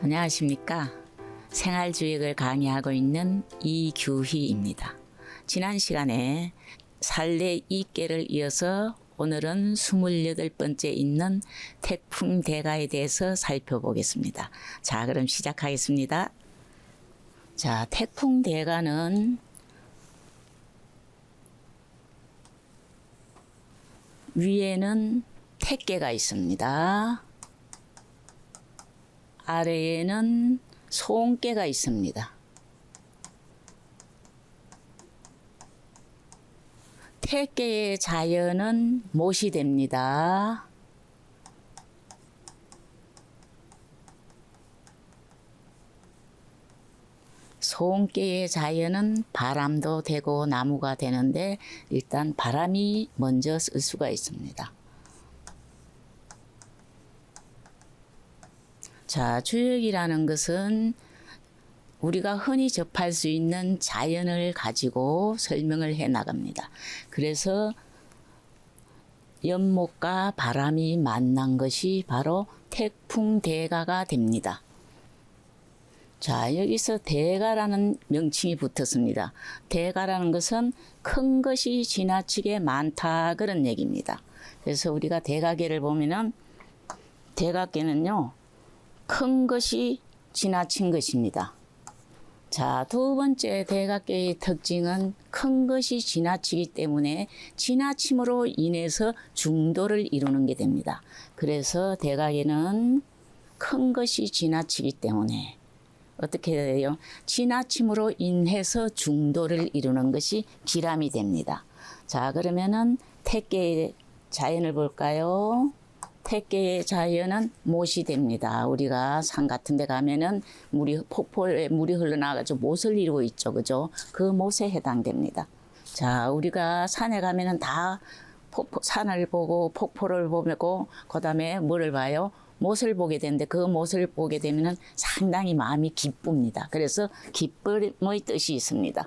안녕하십니까. 생활주익을 강의하고 있는 이규희입니다. 지난 시간에 살례 2개를 이어서 오늘은 28번째 있는 태풍대가에 대해서 살펴보겠습니다. 자, 그럼 시작하겠습니다. 자, 태풍대가는 위에는 택개가 있습니다. 아래에는 소음개가 있습니다. 택개의 자연은 못이 됩니다. 소음개의 자연은 바람도 되고 나무가 되는데 일단 바람이 먼저 쓸 수가 있습니다. 자, 주역이라는 것은 우리가 흔히 접할 수 있는 자연을 가지고 설명을 해 나갑니다. 그래서 연못과 바람이 만난 것이 바로 태풍대가가 됩니다. 자, 여기서 대가라는 명칭이 붙었습니다. 대가라는 것은 큰 것이 지나치게 많다 그런 얘기입니다. 그래서 우리가 대가계를 보면은 대가계는요, 큰 것이 지나친 것입니다. 자, 두 번째 대각계의 특징은 큰 것이 지나치기 때문에 지나침으로 인해서 중도를 이루는 게 됩니다. 그래서 대각에는 큰 것이 지나치기 때문에 어떻게 돼요? 지나침으로 인해서 중도를 이루는 것이 기람이 됩니다. 자, 그러면은 택계의 자연을 볼까요? 택개의 자연은 못이 됩니다. 우리가 산 같은 데 가면은 폭포에 물이 흘러나가지고 못을 이루고 있죠. 그죠? 그 못에 해당됩니다. 자, 우리가 산에 가면은 다 산을 보고 폭포를 보고 그 다음에 뭐를 봐요? 못을 보게 되는데 그 못을 보게 되면은 상당히 마음이 기쁩니다. 그래서 기쁨의 뜻이 있습니다.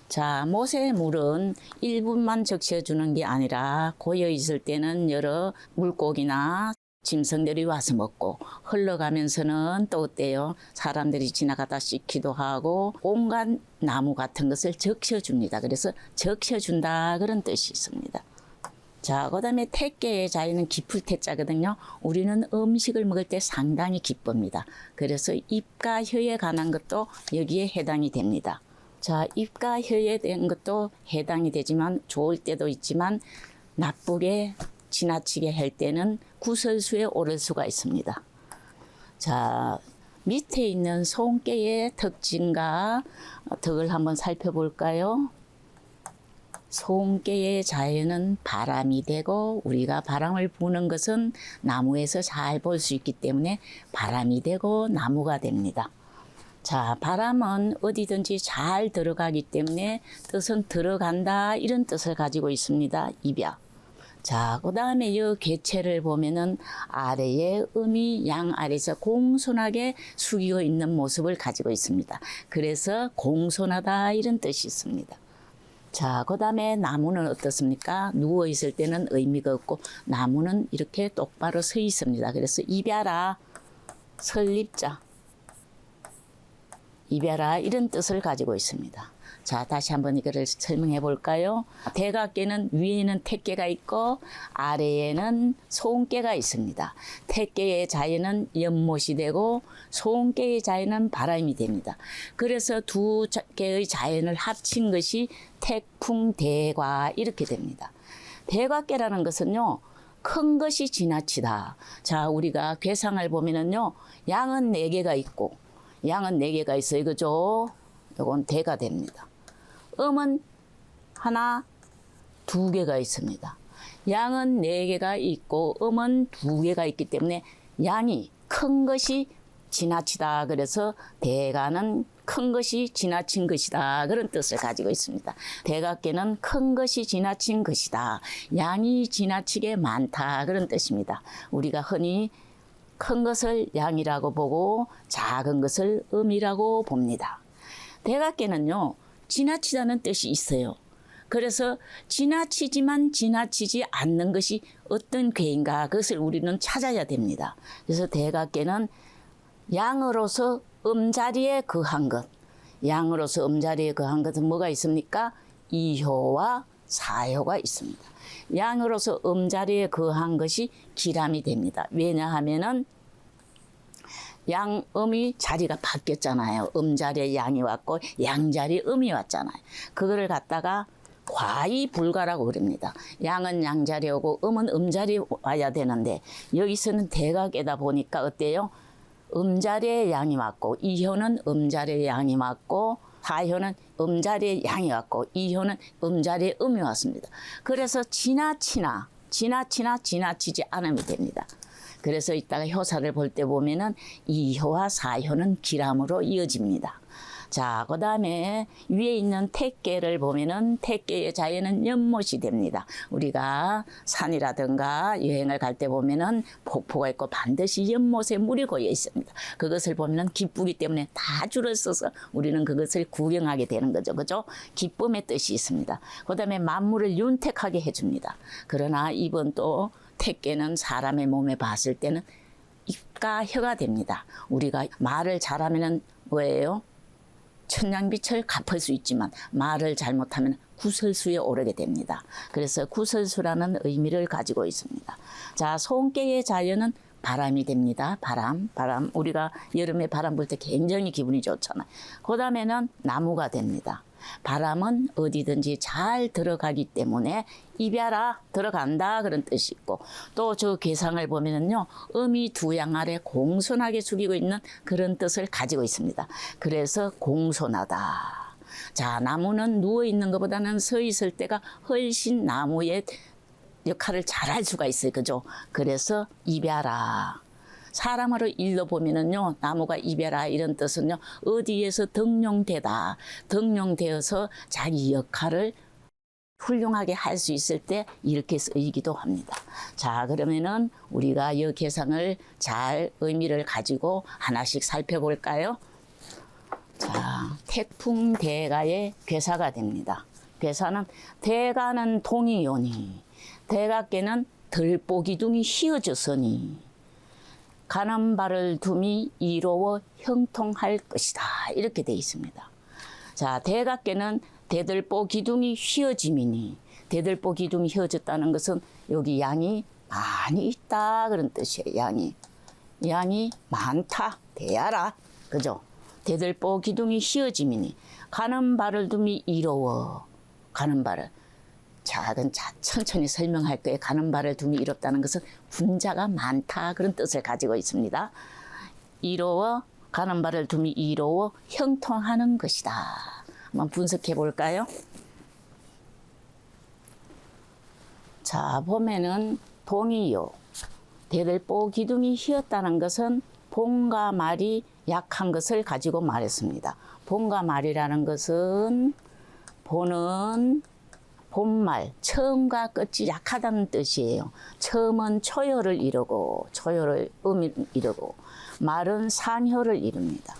자, 못의 물은 일부만 적셔주는 게 아니라 고여 있을 때는 여러 물고기나 짐승들이 와서 먹고 흘러가면서는 또 어때요? 사람들이 지나가다 씻기도 하고 온갖 나무 같은 것을 적셔줍니다. 그래서 적셔준다 그런 뜻이 있습니다. 자, 그 다음에 택개의 자연은 기쁠 태자거든요. 우리는 음식을 먹을 때 상당히 기쁩니다. 그래서 입과 혀에 관한 것도 여기에 해당이 됩니다. 자, 입과 혀에 대한 것도 해당이 되지만 좋을 때도 있지만 나쁘게 지나치게 할 때는 구설수에 오를 수가 있습니다. 자, 밑에 있는 소음개의 특징과 덕을 한번 살펴볼까요? 소음개의 자연은 바람이 되고 우리가 바람을 부는 것은 나무에서 잘 볼 수 있기 때문에 바람이 되고 나무가 됩니다. 자, 바람은 어디든지 잘 들어가기 때문에 뜻은 들어간다 이런 뜻을 가지고 있습니다. 입약. 자, 그 다음에 이 개체를 보면은 아래에 음이 양 아래에서 공손하게 숙이고 있는 모습을 가지고 있습니다. 그래서 공손하다 이런 뜻이 있습니다. 자, 그 다음에 나무는 어떻습니까? 누워 있을 때는 의미가 없고 나무는 이렇게 똑바로 서 있습니다. 그래서 입야라 설립자 입야라 이런 뜻을 가지고 있습니다. 자, 다시 한번 이거를 설명해 볼까요? 대각계는 위에는 택개가 있고 아래에는 소음개가 있습니다. 택개의 자연은 연못이 되고 소음개의 자연은 바람이 됩니다. 그래서 두 개의 자연을 합친 것이 태풍대가 이렇게 됩니다. 대각계라는 것은요, 큰 것이 지나치다. 자, 우리가 괴상을 보면은요, 양은 4개가 있고 양은 4개가 있어요. 그죠? 이건 대가 됩니다. 음은 하나, 2개가 있습니다. 양은 4개가 있고 음은 2개가 있기 때문에 양이 큰 것이 지나치다. 그래서 대가는 큰 것이 지나친 것이다. 그런 뜻을 가지고 있습니다. 대각계는 큰 것이 지나친 것이다. 양이 지나치게 많다. 그런 뜻입니다. 우리가 흔히 큰 것을 양이라고 보고 작은 것을 음이라고 봅니다. 대각계는요, 지나치다는 뜻이 있어요. 그래서 지나치지만 지나치지 않는 것이 어떤 괴인가 그것을 우리는 찾아야 됩니다. 그래서 대각계는 양으로서 음자리에 거한 것. 양으로서 음자리에 거한 것은 뭐가 있습니까? 이효와 사효가 있습니다. 양으로서 음자리에 거한 것이 기람이 됩니다. 왜냐하면은 양음이 자리가 바뀌었잖아요. 음자리에 양이 왔고 양자리에 음이 왔잖아요. 그거를 갖다가 과이불가라고 그럽니다. 양은 양자리에 오고 음은 음자리에 와야 되는데 여기서는 대각에다 보니까 어때요? 음자리에 양이 왔고 이효는 음자리에 양이 왔고 사효는 음자리에 양이 왔고 이효는 음자리에 음이 왔습니다. 그래서 지나치지 않으면 됩니다. 그래서 이따가 효사를 볼 때 보면은 이효와 사효는 기람으로 이어집니다. 자, 그 다음에 위에 있는 택계를 보면은 택계의 자연은 연못이 됩니다. 우리가 산이라든가 여행을 갈 때 보면은 폭포가 있고 반드시 연못에 물이 고여 있습니다. 그것을 보면은 기쁘기 때문에 다 줄을 서서 우리는 그것을 구경하게 되는 거죠. 그죠? 기쁨의 뜻이 있습니다. 그 다음에 만물을 윤택하게 해줍니다. 그러나 이번 또 택계는 사람의 몸에 봤을 때는 입과 혀가 됩니다. 우리가 말을 잘하면은 뭐예요? 천냥빛을 갚을 수 있지만 말을 잘못하면 구설수에 오르게 됩니다. 그래서 구설수라는 의미를 가지고 있습니다. 자, 손깨의 자연은 바람이 됩니다. 바람. 우리가 여름에 바람 불 때 굉장히 기분이 좋잖아요. 그 다음에는 나무가 됩니다. 바람은 어디든지 잘 들어가기 때문에 입야라 들어간다 그런 뜻이 있고 또 저 괴상을 보면은요 음이 두 양 아래 공손하게 숙이고 있는 그런 뜻을 가지고 있습니다. 그래서 공손하다. 자, 나무는 누워 있는 것보다는 서 있을 때가 훨씬 나무의 역할을 잘할 수가 있어요. 그죠? 그래서 입야라. 사람으로 일러 보면은요, 나무가 입야라 이런 뜻은요, 어디에서 등용되다. 등용되어서 자기 역할을 훌륭하게 할 수 있을 때 이렇게 쓰이기도 합니다. 자, 그러면은 우리가 이 개상을 잘 의미를 가지고 하나씩 살펴볼까요? 자, 태풍대가의 괴사가 됩니다. 괴사는 대가는 동이오니, 대각계는 들보기둥이 휘어졌으니, 가는 발을 둠이 이로워 형통할 것이다. 이렇게 되어 있습니다. 자, 대각계는 대들보 기둥이 휘어짐이니, 대들보 기둥이 휘어졌다는 것은 여기 양이 많이 있다 그런 뜻이에요. 양이 많다. 대야라. 그죠? 대들보 기둥이 휘어짐이니, 가는 발을 둠이 이로워. 가는 발을. 자, 천천히 설명할 거예요. 가는 발을 둠이 이롭다는 것은 군자가 많다 그런 뜻을 가지고 있습니다. 이로워, 가는 발을 둠이 이로워 형통하는 것이다. 한번 분석해 볼까요? 자, 보면은 동이요. 대들보 기둥이 휘었다는 것은 봄과 말이 약한 것을 가지고 말했습니다. 봄과 말이라는 것은 보는 봄말, 처음과 끝이 약하다는 뜻이에요. 처음은 초효를 이루고, 초효를 음을 이루고, 말은 상효를 이룹니다.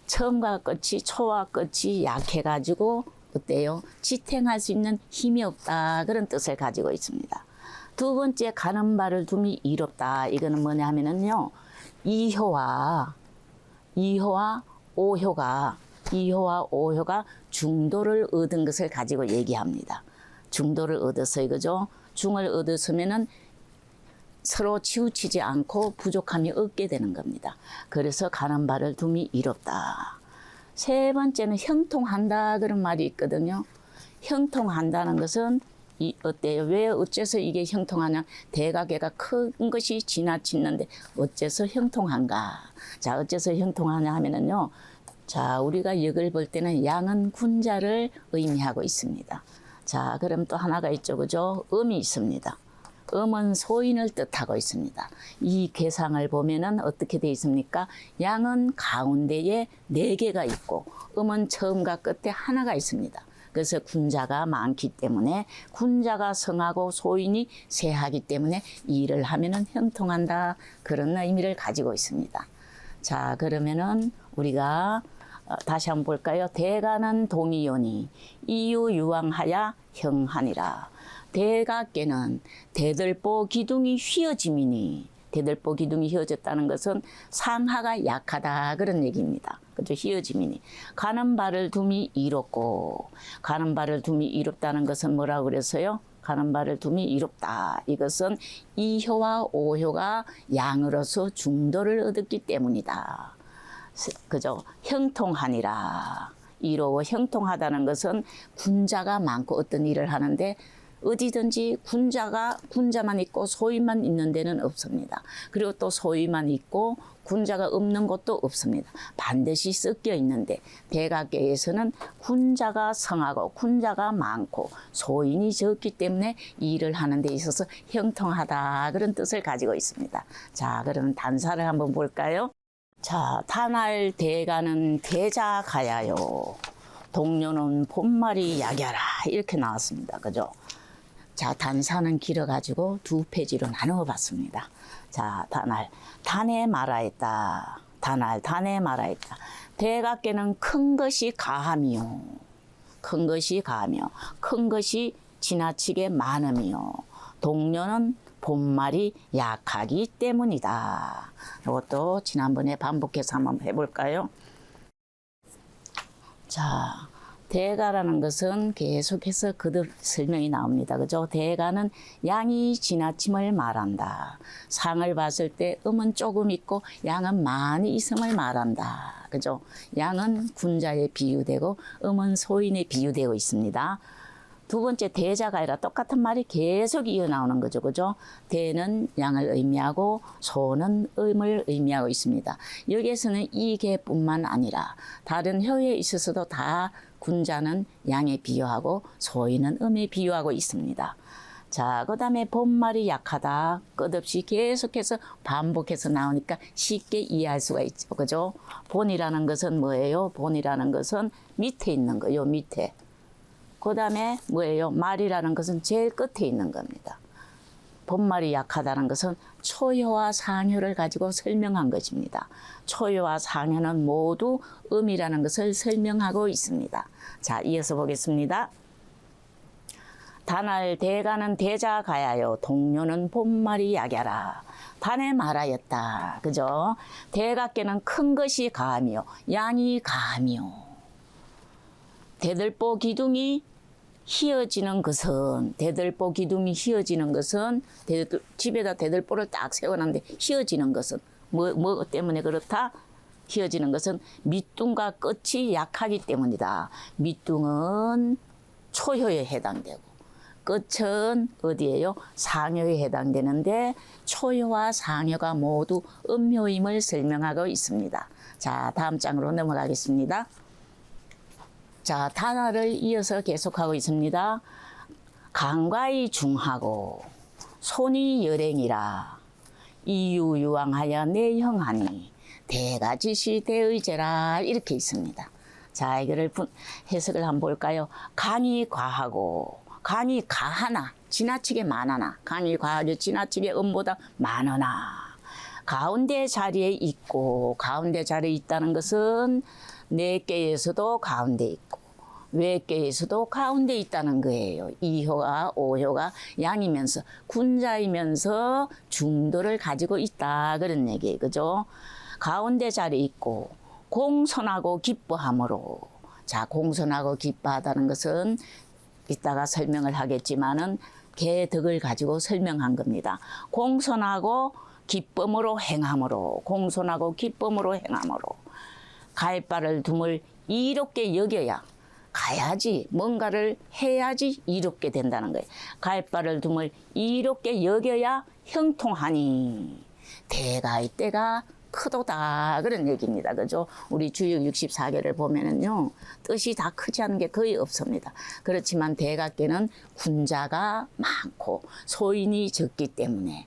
처음과 끝이, 초와 끝이 약해가지고, 어때요? 지탱할 수 있는 힘이 없다. 그런 뜻을 가지고 있습니다. 두 번째, 가는 발을 둠이 이롭다. 이거는 뭐냐 하면은요, 이효와 오효가 중도를 얻은 것을 가지고 얘기합니다. 중도를 얻어서 이거죠. 중을 얻었으면은 서로 치우치지 않고 부족함이 없게 되는 겁니다. 그래서 가는 발을 둠이 이롭다. 세 번째는 형통한다 그런 말이 있거든요. 형통한다는 것은 어때요? 왜 어째서 이게 형통하냐? 대각계가 큰 것이 지나치는데 어째서 형통한가? 자, 어째서 형통하냐 하면은요. 자, 우리가 역을 볼 때는 양은 군자를 의미하고 있습니다. 자, 그럼 또 하나가 있죠. 그죠? 음이 있습니다. 음은 소인을 뜻하고 있습니다. 이 계상을 보면은 어떻게 되어 있습니까? 양은 가운데에 4개가 있고 음은 처음과 끝에 하나가 있습니다. 그래서 군자가 많기 때문에 군자가 성하고 소인이 세하기 때문에 일을 하면은 형통한다. 그런 의미를 가지고 있습니다. 자, 그러면은 우리가 다시 한번 볼까요? 대가는 동이오니 이유유왕하야 형하니라. 대각계는 대들보 기둥이 휘어짐이니, 대들보 기둥이 휘어졌다는 것은 상하가 약하다 그런 얘기입니다. 그죠? 휘어짐이니. 가는 발을 둠이 이롭고, 가는 발을 둠이 이롭다는 것은 뭐라고 그랬어요? 가는 발을 둠이 이롭다. 이것은 이효와 오효가 양으로서 중도를 얻었기 때문이다. 그죠? 형통하니라. 이로워 형통하다는 것은 군자가 많고 어떤 일을 하는데 어디든지 군자만 있고 소위만 있는 데는 없습니다. 그리고 또 소위만 있고 군자가 없는 곳도 없습니다. 반드시 섞여 있는데 대각계에서는 군자가 성하고 군자가 많고 소인이 적기 때문에 일을 하는 데 있어서 형통하다 그런 뜻을 가지고 있습니다. 자, 그러면 단사를 한번 볼까요? 자, 단할 대가는 대자 가야요. 동료는 봄말이 약야라 이렇게 나왔습니다. 그죠? 자, 단사는 길어가지고 두 페이지로 나누어 봤습니다. 자, 단할. 단에 말하였다. 단할, 단에 말하였다. 대각계는 큰 것이 가함이요. 큰 것이 가하며, 큰 것이 지나치게 많음이요. 동료는 본말이 약하기 때문이다. 이것도 지난번에 반복해서 한번 해볼까요? 자, 대가라는 것은 계속해서 거듭 설명이 나옵니다. 그죠? 대가는 양이 지나침을 말한다. 상을 봤을 때 음은 조금 있고 양은 많이 있음을 말한다. 그죠? 양은 군자에 비유되고 음은 소인에 비유되고 있습니다. 두 번째 대자가 아니라 똑같은 말이 계속 이어나오는 거죠. 그죠? 대는 양을 의미하고 소는 음을 의미하고 있습니다. 여기에서는 이 개뿐만 아니라 다른 효에 있어서도 다 군자는 양에 비유하고 소인은 음에 비유하고 있습니다. 자, 그 다음에 본말이 약하다. 끝없이 계속해서 반복해서 나오니까 쉽게 이해할 수가 있죠. 그죠? 본이라는 것은 뭐예요? 본이라는 것은 밑에 있는 거요. 밑에. 그 다음에 뭐예요? 말이라는 것은 제일 끝에 있는 겁니다. 본말이 약하다는 것은 초효와 상효를 가지고 설명한 것입니다. 초효와 상효는 모두 음이라는 것을 설명하고 있습니다. 자, 이어서 보겠습니다. 단할 대가는 대자 가야요. 동료는 본말이 약야라. 단에 말하였다. 그죠? 대각계는 큰 것이 가하며 양이 가하며 대들보 기둥이 휘어지는 것은 대들보 기둥이 휘어지는 것은 집에다 대들보를 딱 세워놨는데 휘어지는 것은 뭐 때문에 그렇다? 휘어지는 것은 밑둥과 끝이 약하기 때문이다. 밑둥은 초효에 해당되고 끝은 어디예요? 상효에 해당되는데 초효와 상효가 모두 음효임을 설명하고 있습니다. 자, 다음 장으로 넘어가겠습니다. 자, 단어를 이어서 계속하고 있습니다. 강과이 중하고 손이 열행이라 이유유왕하여 내형하니 대가지시 대의제라 이렇게 있습니다. 자, 이거를 해석을 한번 볼까요? 강이 과하고 강이 가하나 지나치게 많으나 강이 과하게 지나치게 음보다 많으나 가운데 자리에 있고 가운데 자리에 있다는 것은 내께에서도 가운데 있고 외께에서도 가운데 있다는 거예요. 이효가 오효가 양이면서 군자이면서 중도를 가지고 있다 그런 얘기예요. 그죠? 가운데 자리에 있고 공손하고 기뻐함으로 자, 공손하고 기뻐하다는 것은 이따가 설명을 하겠지만은 개덕을 가지고 설명한 겁니다. 공손하고 기쁨으로 행함으로 공손하고 기쁨으로 행함으로 갈 바를 둠을 이롭게 여겨야 가야지 뭔가를 해야지 이롭게 된다는 거예요. 갈 바를 둠을 이롭게 여겨야 형통하니 대가의 때가 크도다 그런 얘기입니다. 그죠? 우리 주역 64개를 보면은요 뜻이 다 크지 않은 게 거의 없습니다. 그렇지만 대각계는 군자가 많고 소인이 적기 때문에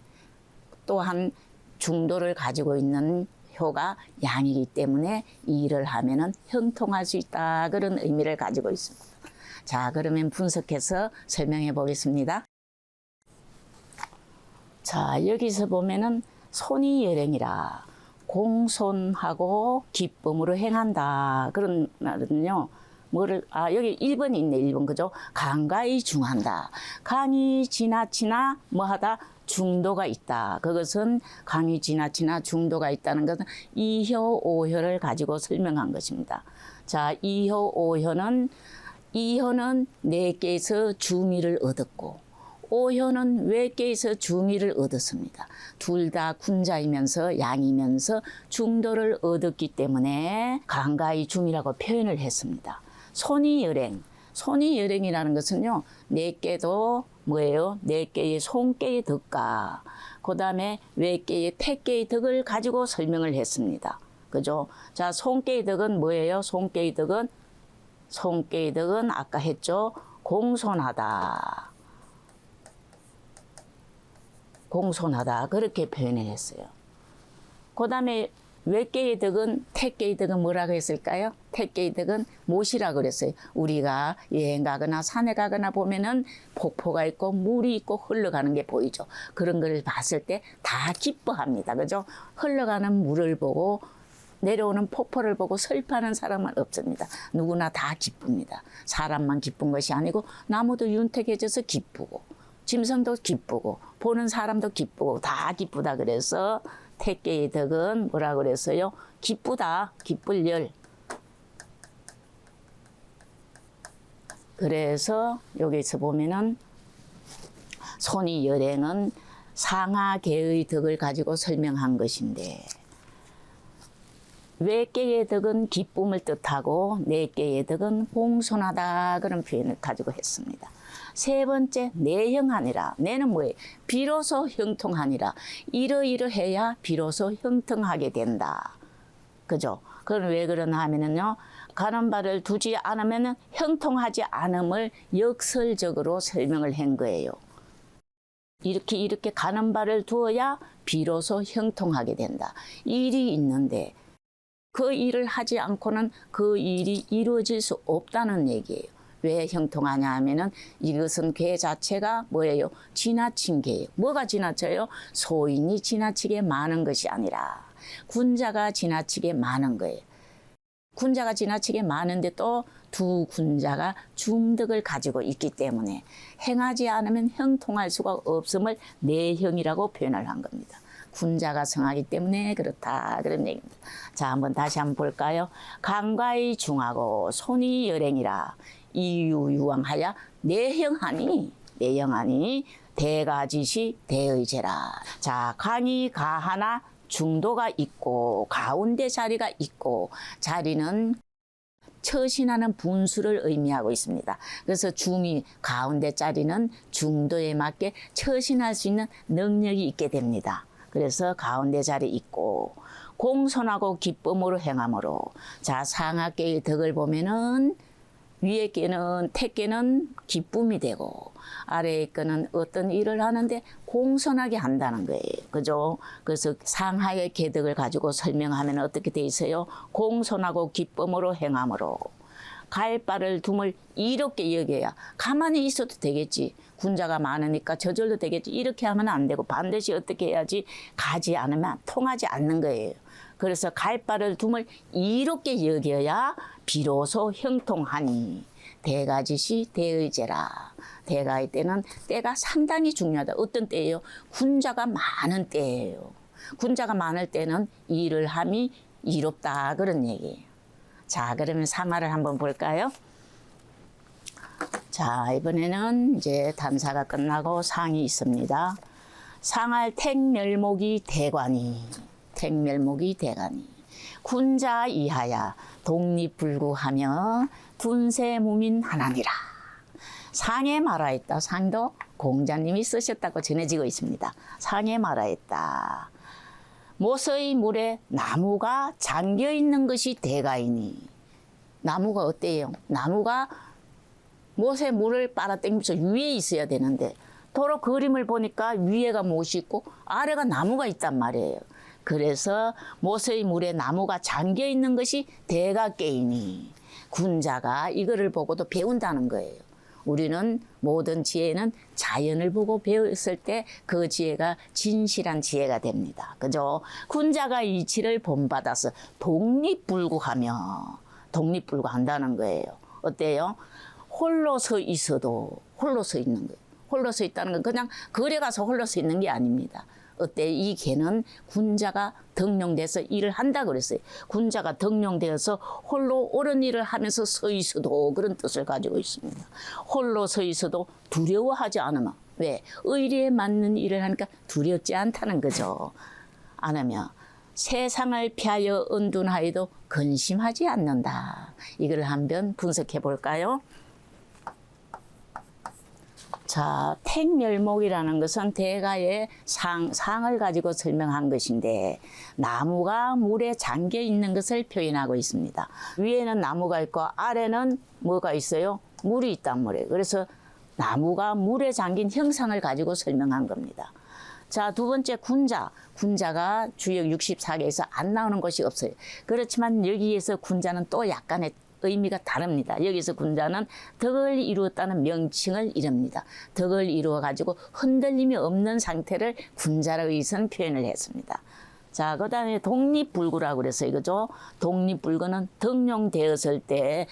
또한 중도를 가지고 있는 효가 양이기 때문에 이 일을 하면은 형통할 수 있다 그런 의미를 가지고 있습니다. 자, 그러면 분석해서 설명해 보겠습니다. 자, 여기서 보면은 손이 열행이라 공손하고 기쁨으로 행한다 그런 말은요. 여기 1번이 있네. 1번 그죠? 강가이 중한다. 강이 지나치나 뭐하다 중도가 있다. 그것은 강이 지나치나 중도가 있다는 것은 이효, 오효를 가지고 설명한 것입니다. 자, 이효, 오효는 이효는 내께에서 주미를 얻었고 오효는 외께에서 주미를 얻었습니다. 둘 다 군자이면서 양이면서 중도를 얻었기 때문에 강가의 중이라고 표현을 했습니다. 손이여랭, 손이여랭이라는 것은요, 내께도 뭐예요? 내께의 손께의 덕과 그 다음에 외께의 태께의 덕을 가지고 설명을 했습니다. 그죠? 자, 손께의 덕은 뭐예요? 손께의 덕은 아까 했죠? 공손하다. 공손하다. 그렇게 표현을 했어요. 그 다음에 외께의 덕은, 태께의 덕은 뭐라고 했을까요? 태께의 덕은 못이라 그랬어요. 우리가 여행 가거나 산에 가거나 보면은 폭포가 있고 물이 있고 흘러가는 게 보이죠. 그런 걸 봤을 때 다 기뻐합니다. 그죠? 흘러가는 물을 보고 내려오는 폭포를 보고 슬퍼하는 사람은 없습니다. 누구나 다 기쁩니다. 사람만 기쁜 것이 아니고 나무도 윤택해져서 기쁘고 짐승도 기쁘고 보는 사람도 기쁘고 다 기쁘다 그래서 태께의 덕은 뭐라 그랬어요? 기쁘다, 기쁠 열. 그래서 여기서 보면은 손이 여랭은 상하계의 덕을 가지고 설명한 것인데 외께의 덕은 기쁨을 뜻하고 내께의 덕은 공손하다 그런 표현을 가지고 했습니다. 세 번째, 내형하니라. 내는 뭐예요? 비로소 형통하니라. 이러이러해야 비로소 형통하게 된다. 그죠? 그건 왜 그러나 하면은요, 가는 바를 두지 않으면은 형통하지 않음을 역설적으로 설명을 한 거예요. 이렇게 가는 바를 두어야 비로소 형통하게 된다. 일이 있는데 그 일을 하지 않고는 그 일이 이루어질 수 없다는 얘기예요. 왜 형통하냐 하면은 이것은 개 자체가 뭐예요? 지나친 개예요. 뭐가 지나쳐요? 소인이 지나치게 많은 것이 아니라 군자가 지나치게 많은 거예요. 군자가 지나치게 많은데 또 두 군자가 중덕을 가지고 있기 때문에 행하지 않으면 형통할 수가 없음을 내형이라고 표현을 한 겁니다. 군자가 성하기 때문에 그렇다 그런 얘기입니다. 자, 한번 다시 한번 볼까요? 강과의 중하고 손이 여랭이라 이유유왕하여 내형하니 대가지시 대의제라. 자, 강이 가하나 중도가 있고 가운데 자리가 있고 자리는 처신하는 분수를 의미하고 있습니다. 그래서 중이 가운데 자리는 중도에 맞게 처신할 수 있는 능력이 있게 됩니다. 그래서 가운데 자리 있고 공손하고 기쁨으로 행함으로 자 상하계의 덕을 보면은 위에 께는 태께는 기쁨이 되고 아래에 거는 어떤 일을 하는데 공손하게 한다는 거예요. 그죠? 그래서 상하의 계덕을 가지고 설명하면 어떻게 돼 있어요? 공손하고 기쁨으로 행함으로 갈 바를 둠을 이롭게 여겨야 가만히 있어도 되겠지. 군자가 많으니까 저절로 되겠지. 이렇게 하면 안 되고 반드시 어떻게 해야지 가지 않으면 통하지 않는 거예요. 그래서 갈 바를 둠을 이롭게 여겨야 비로소 형통하니 대가지시 대의제라. 대가의 때는 때가 상당히 중요하다. 어떤 때예요? 군자가 많은 때예요. 군자가 많을 때는 일을 함이 이롭다 그런 얘기예요. 자, 그러면 상하를 한번 볼까요? 자, 이번에는 이제 단사가 끝나고 상이 있습니다. 상할 택멸목이 대관이 군자 이하야 독립불구하며 군세무민 하나니라. 상에 말하였다. 상도 공자님이 쓰셨다고 전해지고 있습니다. 상에 말하였다. 못의 물에 나무가 잠겨 있는 것이 대가이니. 나무가 어때요? 나무가 못의 물을 빨아당기면서 위에 있어야 되는데 도로 그림을 보니까 위에가 못이 있고 아래가 나무가 있단 말이에요. 그래서 못의 물에 나무가 잠겨 있는 것이 대가께이니 군자가 이거를 보고도 배운다는 거예요. 우리는 모든 지혜는 자연을 보고 배웠을 때 그 지혜가 진실한 지혜가 됩니다. 그죠? 군자가 이치를 본받아서 독립불구한다는 거예요. 어때요? 홀로 서 있어도 홀로 서 있는 거예요. 홀로 서 있다는 건 그냥 거래 가서 홀로 서 있는 게 아닙니다. 어때? 이 개는 군자가 등용돼서 일을 한다 그랬어요. 군자가 등용되어서 홀로 옳은 일을 하면서 서 있어도 그런 뜻을 가지고 있습니다. 홀로 서 있어도 두려워하지 않으면 왜? 의리에 맞는 일을 하니까 두렵지 않다는 거죠. 안 하면 세상을 피하여 은둔하여도 근심하지 않는다. 이걸 한번 분석해 볼까요? 자, 택멸목이라는 것은 대가의 상을 가지고 설명한 것인데 나무가 물에 잠겨 있는 것을 표현하고 있습니다. 위에는 나무가 있고 아래는 뭐가 있어요? 물이 있단 말이에요. 그래서 나무가 물에 잠긴 형상을 가지고 설명한 겁니다. 자, 두 번째 군자. 군자가 주역 64개에서 안 나오는 것이 없어요. 그렇지만 여기에서 군자는 또 약간의 의미가 다릅니다. 여기서 군자는 덕을 이루었다는 명칭을 이릅니다. 덕을 이루어 가지고 흔들림이 없는 상태를 군자라고 여기서는 표현을 했습니다. 자, 그 다음에 독립불구라고 그래서 이거죠. 독립불구는 등용되었을 때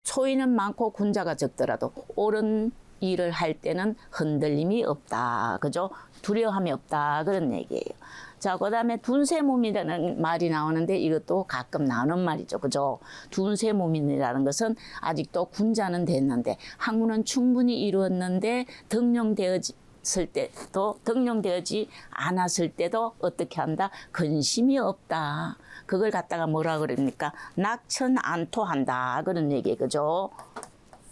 소인은 많고 군자가 적더라도 옳은 일을 할 때는 흔들림이 없다. 그죠? 두려움이 없다. 그런 얘기예요. 자, 그 다음에 둔세무민이라는 말이 나오는데 이것도 가끔 나오는 말이죠. 그죠? 둔세무민이라는 것은 아직도 군자는 됐는데 학문은 충분히 이루었는데 등용되었을 때도 등용되지 않았을 때도 어떻게 한다? 근심이 없다. 그걸 갖다가 뭐라 그럽니까? 낙천안토한다. 그런 얘기 그죠?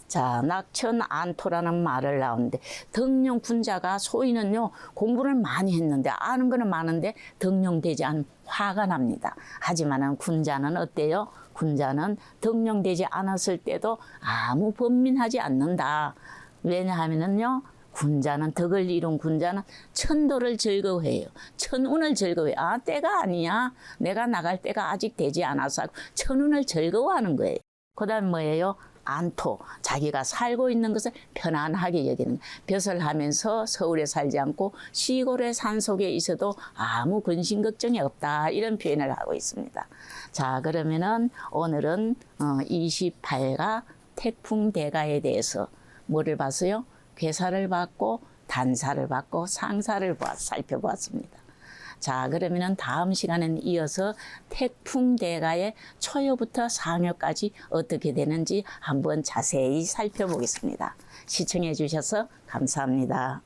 자, 낙천안토라는 말을 나오는데 등용 군자가 소인은요 공부를 많이 했는데 아는 거는 많은데 등용되지 않으면 화가 납니다. 하지만은 군자는 어때요? 군자는 등용되지 않았을 때도 아무 번민하지 않는다. 왜냐하면은요 군자는 덕을 이룬 군자는 천도를 즐거워해요. 천운을 즐거워해요. 아, 때가 아니야. 내가 나갈 때가 아직 되지 않아서 천운을 즐거워하는 거예요. 그 다음 뭐예요? 안토, 자기가 살고 있는 것을 편안하게 여기는 벼슬 하면서 서울에 살지 않고 시골의 산속에 있어도 아무 근심 걱정이 없다. 이런 표현을 하고 있습니다. 자, 그러면은 오늘은 28가 태풍대가에 대해서 뭐를 봤어요? 괴사를 봤고 단사를 봤고 상사를 살펴보았습니다. 자, 그러면은 다음 시간에는 이어서 태풍대가의 초여부터 상여까지 어떻게 되는지 한번 자세히 살펴보겠습니다. 시청해 주셔서 감사합니다.